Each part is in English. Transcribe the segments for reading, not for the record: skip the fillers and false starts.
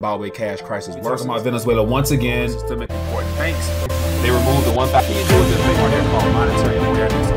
about way cash crisis worse. Talking about Venezuela once again. Systemic important banks. They removed the 1,000 thing on there called monetary awareness.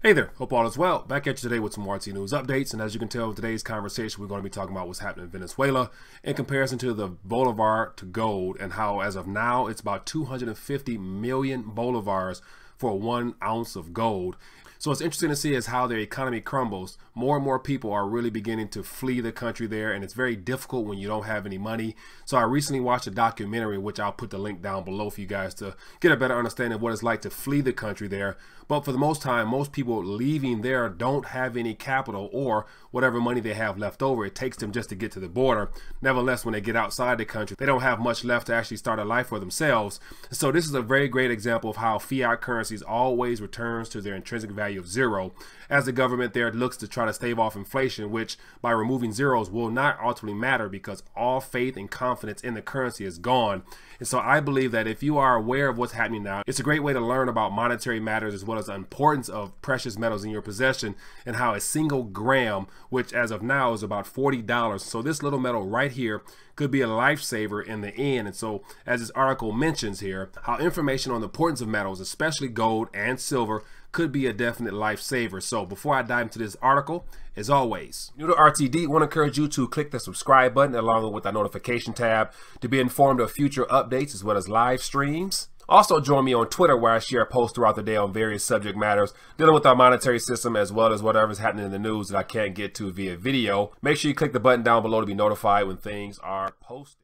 Hey there, hope all is well. Back at you today with some RT news updates, and as you can tell in today's conversation, we're going to be talking about what's happening in Venezuela in comparison to the Bolivar to gold, and how as of now it's about 250 million Bolivars for 1 ounce of gold. So it's interesting to see as how their economy crumbles. More and more people are really beginning to flee the country there, and it's very difficult when you don't have any money. So I recently watched a documentary, which I'll put the link down below for you guys to get a better understanding of what it's like to flee the country there. But for the most time, most people leaving there don't have any capital or whatever money they have left over. It takes them just to get to the border. Nevertheless, when they get outside the country, they don't have much left to actually start a life for themselves. So this is a very great example of how fiat currencies always returns to their intrinsic value of zero, as the government there looks to try to stave off inflation, which by removing zeros will not ultimately matter because all faith and confidence in the currency is gone. And so I believe that if you are aware of what's happening now, it's a great way to learn about monetary matters as well as the importance of precious metals in your possession, and how a single gram, which as of now is about $40. So this little metal right here could be a lifesaver in the end. And so as this article mentions here, how information on the importance of metals, especially gold and silver, could be a definite lifesaver. So before I dive into this article, as always, new to RTD, want to encourage you to click the subscribe button along with the notification tab to be informed of future updates as well as live streams. Also join me on Twitter, where I share posts throughout the day on various subject matters dealing with our monetary system as well as whatever's happening in the news that I can't get to via video. Make sure you click the button down below to be notified when things are posted.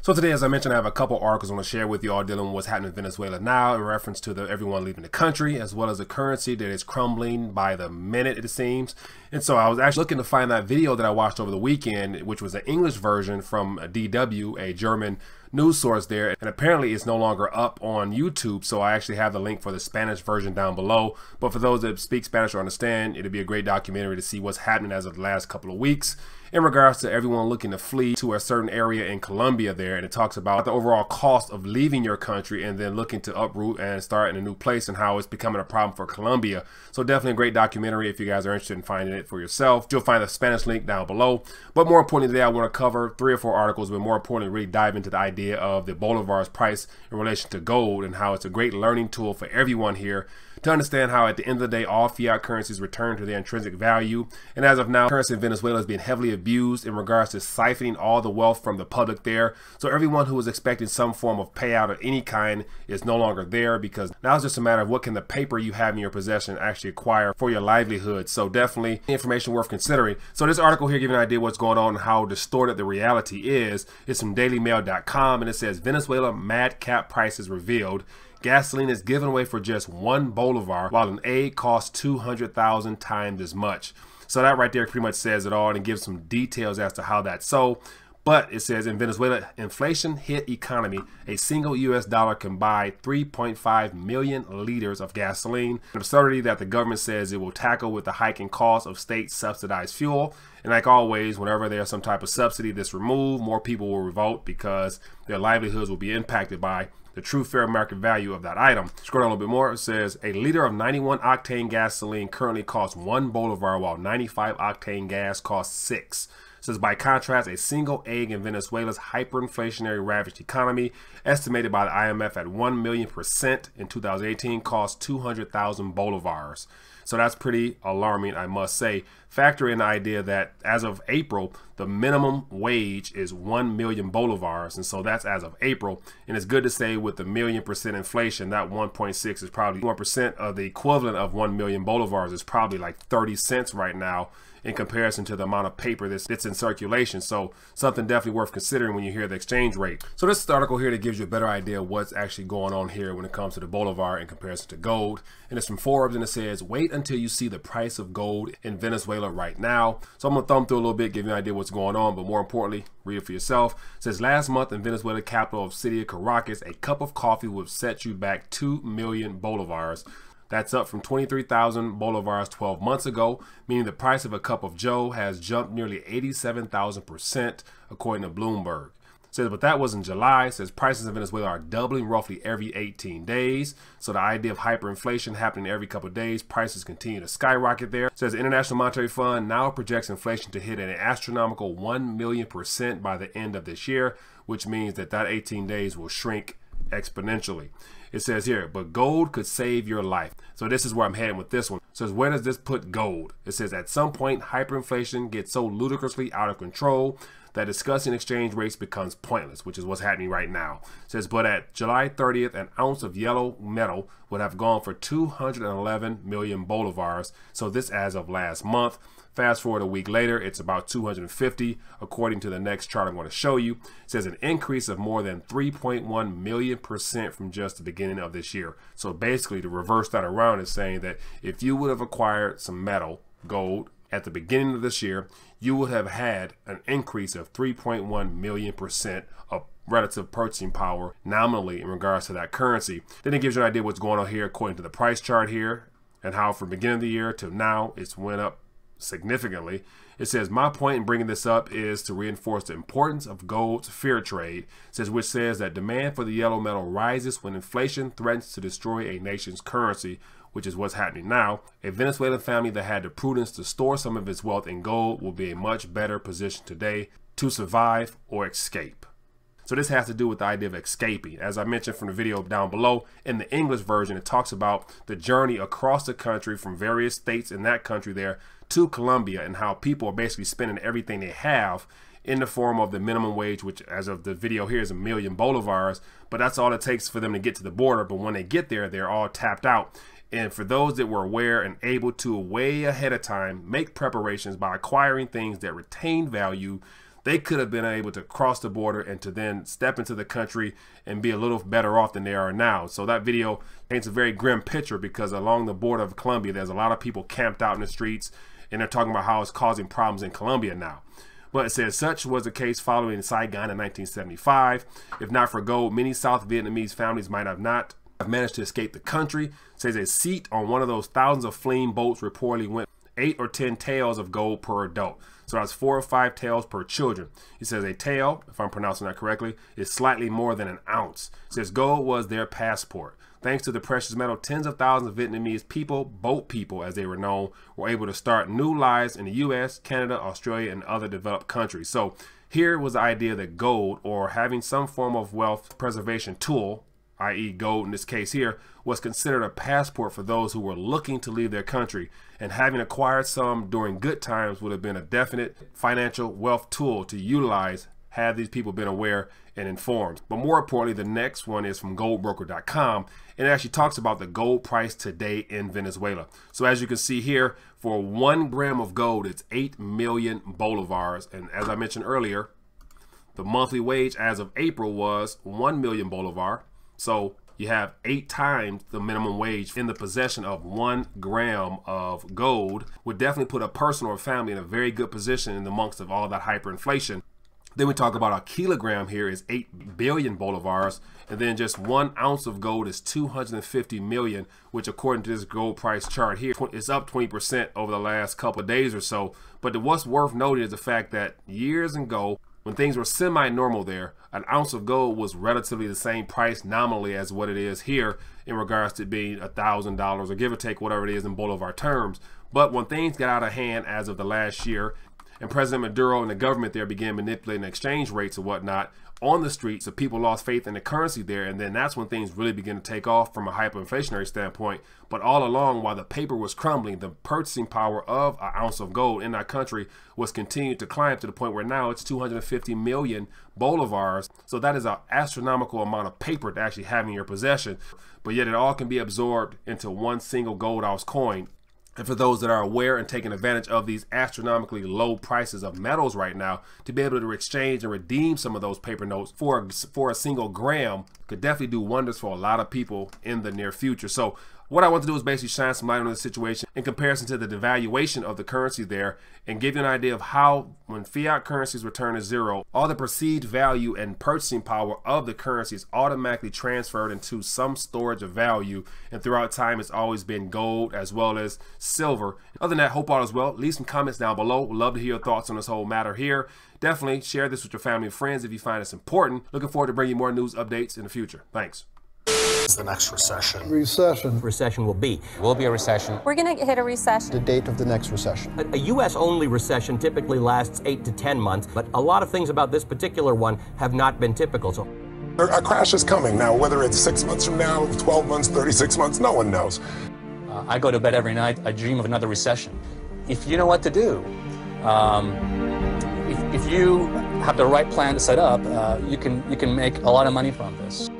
So today, as I mentioned, I have a couple articles I want to share with you all dealing with what's happening in Venezuela now in reference to everyone leaving the country, as well as the currency that is crumbling by the minute, it seems. And so I was actually looking to find that video that I watched over the weekend, which was an English version from DW, a German news source there, and apparently it's no longer up on YouTube. So I actually have the link for the Spanish version down below. But for those that speak Spanish or understand, it'll be a great documentary to see what's happening as of the last couple of weeks in regards to everyone looking to flee to a certain area in Colombia there. And it talks about the overall cost of leaving your country and then looking to uproot and start in a new place, and how it's becoming a problem for Colombia. So definitely a great documentary if you guys are interested in finding it for yourself. You'll find the Spanish link down below. But more importantly today, I want to cover 3 or 4 articles, but more importantly, really dive into the idea of the Bolivar's price in relation to gold, and how it's a great learning tool for everyone here to understand how at the end of the day all fiat currencies return to their intrinsic value. And as of now, currency in Venezuela is being heavily abused in regards to siphoning all the wealth from the public there. So everyone who was expecting some form of payout of any kind is no longer there, because now it's just a matter of what can the paper you have in your possession actually acquire for your livelihood. So definitely information worth considering. So this article here giving an idea what's going on and how distorted the reality is. It's from dailymail.com, and it says Venezuela madcap prices revealed. Gasoline is given away for just 1 Bolivar, while an egg costs 200,000 times as much. So that right there pretty much says it all, and it gives some details as to how that's so. But it says in Venezuela, inflation hit economy. A single US dollar can buy 3.5 million liters of gasoline. An absurdity that the government says it will tackle with the hiking cost of state subsidized fuel. And like always, whenever there's some type of subsidy that's removed, more people will revolt because their livelihoods will be impacted by the true fair market value of that item. Scroll down a little bit more. It says a liter of 91 octane gasoline currently costs 1 Bolivar, while 95 octane gas costs 6. It says by contrast, a single egg in Venezuela's hyperinflationary ravaged economy, estimated by the IMF at 1,000,000% in 2018, cost 200,000 Bolivars. So that's pretty alarming, I must say. Factor in the idea that as of April, the minimum wage is 1 million Bolivars. And so that's as of April. And it's good to say with the 1,000,000% inflation, that 1.6 is probably 1% of the equivalent of 1 million Bolivars is probably like 30 cents right now in comparison to the amount of paper that's in circulation. So something definitely worth considering when you hear the exchange rate. So this is the article here that gives you a better idea of what's actually going on here when it comes to the Bolivar in comparison to gold. And it's from Forbes, and it says, wait until you see the price of gold in Venezuela right now. So I'm gonna thumb through a little bit, give you an idea what's going on, but more importantly, read it for yourself. It says last month in Venezuela, capital of city of Caracas, a cup of coffee would set you back 2 million Bolivars. That's up from 23,000 Bolivars 12 months ago, meaning the price of a cup of Joe has jumped nearly 87,000%, according to Bloomberg. Says, but that was in July. Says prices in Venezuela are doubling roughly every 18 days. So the idea of hyperinflation happening every couple of days, prices continue to skyrocket there. Says the International Monetary Fund now projects inflation to hit an astronomical 1,000,000% by the end of this year, which means that 18 days will shrink exponentially. It says here, but gold could save your life. So this is where I'm heading with this one. It says, where does this put gold? It says at some point, hyperinflation gets so ludicrously out of control that discussing exchange rates becomes pointless, which is what's happening right now. It says, but at July 30th, an ounce of yellow metal would have gone for 211 million bolivars. So this as of last month. Fast forward a week later, it's about 250, according to the next chart I'm going to show you. It says an increase of more than 3.1 million% from just the beginning of this year. So basically, to reverse that around is saying that if you would have acquired some metal, gold, at the beginning of this year, you would have had an increase of 3.1 million% of relative purchasing power nominally in regards to that currency. Then it gives you an idea what's going on here according to the price chart here and how from beginning of the year to now it's went up significantly. It says, my point in bringing this up is to reinforce the importance of gold's fair trade, which says that demand for the yellow metal rises when inflation threatens to destroy a nation's currency, which is what's happening now. A Venezuelan family that had the prudence to store some of its wealth in gold will be in a much better position today to survive or escape. So this has to do with the idea of escaping. As I mentioned from the video down below, in the English version, it talks about the journey across the country from various states in that country there to Colombia and how people are basically spending everything they have in the form of the minimum wage, which as of the video here is 1,000,000 bolivars, but that's all it takes for them to get to the border. But when they get there, they're all tapped out. And for those that were aware and able to way ahead of time make preparations by acquiring things that retain value, they could have been able to cross the border and to then step into the country and be a little better off than they are now. So that video paints a very grim picture because along the border of Colombia, there's a lot of people camped out in the streets, and they're talking about how it's causing problems in Colombia now. But it says such was the case following Saigon in 1975. If not for gold, many South Vietnamese families might have not managed to escape the country. It says a seat on one of those thousands of fleeing boats reportedly went 8 or 10 taels of gold per adult. So that's 4 or 5 taels per children. He says a tael, if I'm pronouncing that correctly, is slightly more than an ounce. It says gold was their passport. Thanks to the precious metal, tens of thousands of Vietnamese people, boat people as they were known, were able to start new lives in the US, Canada, Australia, and other developed countries. So here was the idea that gold, or having some form of wealth preservation tool, i.e. gold in this case here, was considered a passport for those who were looking to leave their country, and having acquired some during good times would have been a definite financial wealth tool to utilize had these people been aware and informed. But more importantly, the next one is from goldbroker.com, and it actually talks about the gold price today in Venezuela. So as you can see here, for 1 gram of gold, it's 8 million bolivars, and as I mentioned earlier, the monthly wage as of April was 1 million bolivar. So you have 8 times the minimum wage in the possession of 1 gram of gold. Would definitely put a person or a family in a very good position in the amongst of all that hyperinflation. Then we talk about a kilogram here is 8 billion bolivars, and then just 1 ounce of gold is 250 million, which according to this gold price chart here is up 20% over the last couple of days or so. But what's worth noting is the fact that years ago, when things were semi-normal there, an ounce of gold was relatively the same price nominally as what it is here in regards to being $1,000 or give or take whatever it is in Bolivar terms. But when things got out of hand as of the last year, and President Maduro and the government there began manipulating exchange rates and whatnot on the streets, so people lost faith in the currency there, and then that's when things really began to take off from a hyperinflationary standpoint. But all along, while the paper was crumbling, the purchasing power of an ounce of gold in our country was continuing to climb to the point where now it's 250 million bolivars. So that is an astronomical amount of paper to actually have in your possession, but yet it all can be absorbed into one single gold ounce coin. And for those that are aware and taking advantage of these astronomically low prices of metals right now, to be able to exchange and redeem some of those paper notes for a single gram could definitely do wonders for a lot of people in the near future. So What I want to do is basically shine some light on the situation in comparison to the devaluation of the currency there and give you an idea of how when fiat currencies return to zero, all the perceived value and purchasing power of the currency is automatically transferred into some storage of value, and throughout time it's always been gold as well as silver. Other than that, hope all is well. Leave some comments down below. Would love to hear your thoughts on this whole matter here. Definitely share this with your family and friends if you find this important. Looking forward to bringing you more news updates in the future. Thanks. The next recession. Recession will be. Will be a recession. We're going to hit a recession. The date of the next recession. A U.S.-only recession typically lasts 8 to 10 months, but a lot of things about this particular one have not been typical. So, a crash is coming now, whether it's 6 months from now, 12 months, 36 months, no one knows. I go to bed every night, I dream of another recession. If you know what to do, if you have the right plan to set up, you can make a lot of money from this.